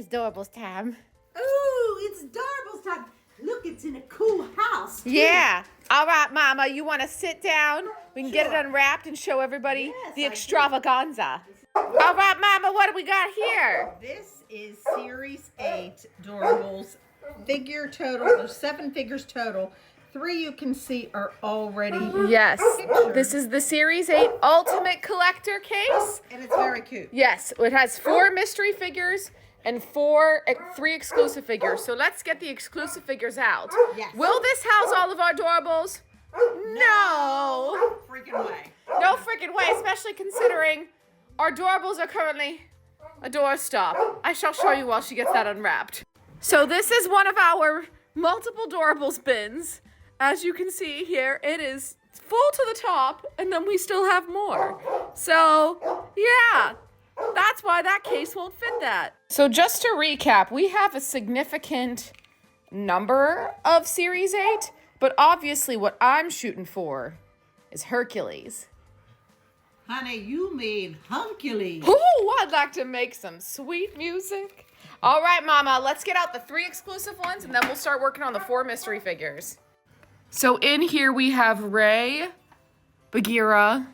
It's Doorables time. Ooh, it's Doorables time. Look, it's in a cool house. Too. Yeah. All right, Mama, you want to sit down? We can get it unwrapped and show everybody the extravaganza. All right, Mama, what do we got here? This is Series 8 Doorables. Figure total, there's 7 figures total. 3 you can see are already Yes. pictured. This is the Series 8 Ultimate Collector case. And it's very cute. Yes, it has 4 mystery figures and 3 exclusive figures. So let's get the exclusive figures out. Yes. Will this house all of our Doorables? No. Freaking way. No freaking way, especially considering our Doorables are currently a doorstop. I shall show you while she gets that unwrapped. So this is one of our multiple Doorables bins. As you can see here, it is full to the top, and then we still have more. So, yeah, that's why that case won't fit that. So just to recap, we have a significant number of Series 8, but obviously what I'm shooting for is Hercules. Honey, you mean Huncules. Ooh, I'd like to make some sweet music. All right, Mama, let's get out the 3 exclusive ones, and then we'll start working on the 4 mystery figures. So in here we have Ray, Bagheera,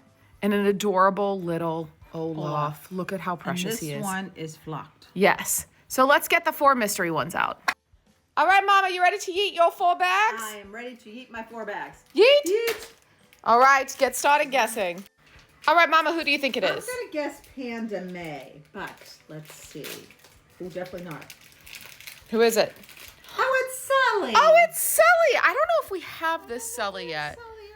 and an adorable little Olaf. Look at how precious he is. This one is flocked. Yes. So let's get the 4 mystery ones out. All right, Mama, you ready to yeet your 4 bags? I am ready to eat my 4 bags. Yeet. Yeet. All right, get started guessing. All right, Mama, who do you think it I'm is? going to guess Panda May, but let's see. Oh, definitely not. Who is it? Oh, it's Sully. Oh, it's Sully. I don't know if we have this Sully yet. Sully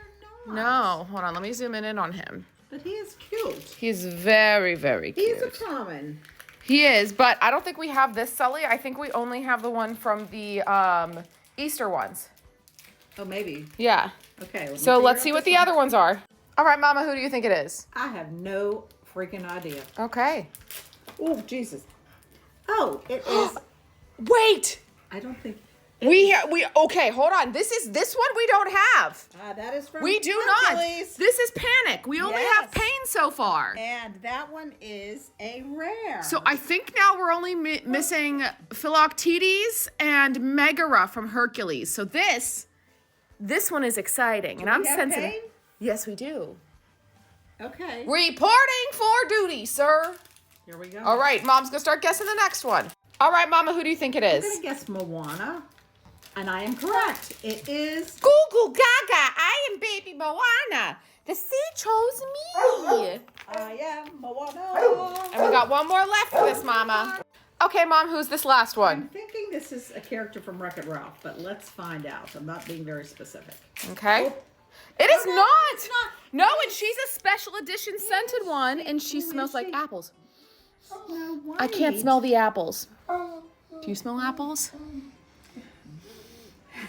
or not. No, hold on. Let me zoom in on him. But he is cute. He's very, very cute. He's a common. He is, but I don't think we have this Sully. I think we only have the one from the Easter ones. Oh, maybe. Yeah. Okay. So let's see what the other ones are. All right, Mama, who do you think it is? I have no freaking idea. Okay. Oh, Jesus. Oh, it is. Wait. I don't think. Okay, hold on. This one we don't have. That is from We do Hercules. not. This is Panic. We only have Yes. Pain so far. And that one is a rare. So I think now we're only missing Philoctetes and Megara from Hercules. So this one is exciting, and I'm have sensitive. Pain? Yes, we do. Okay. Reporting for duty, sir. Here we go. All right, Mom's gonna start guessing the next one. All right, Mama, who do you think it I'm is? going to guess Moana. And I am correct. It is. Goo goo gaga, I am baby Moana. The sea chose me. I am Moana. And we got one more left for this, Mama. Okay, Mom, who's this last I'm one? thinking this is a character from Wreck-It Ralph, but let's find out. I'm not being very specific. Okay. Oh. It is no, not. it's not. No, and she's a special edition scented one, and she Who smells is like she? apples. No, I can't wait. smell the apples. Do you smell apples?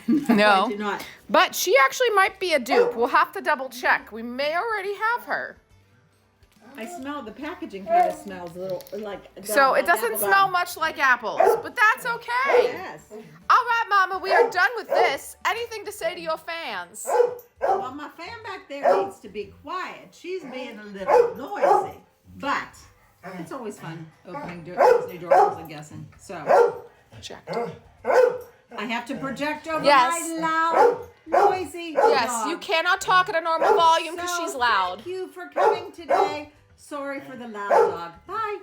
I No. do not. But she actually might be a dupe. We'll have to double check. We may already have her. I smell the packaging kind of smells a little like. So it doesn't apple smell gum. much like apples, but that's okay. Yes. All right, Mama, we are done with this. Anything to say to your fans? Well, my fan back there needs to be quiet. She's being a little noisy, but it's always fun opening these new doors and guessing. So Check. I have to project over Yes. my loud, noisy Yes, dog. you cannot talk at a normal volume because So she's loud. Thank you for coming today. Sorry for the loud dog. Bye.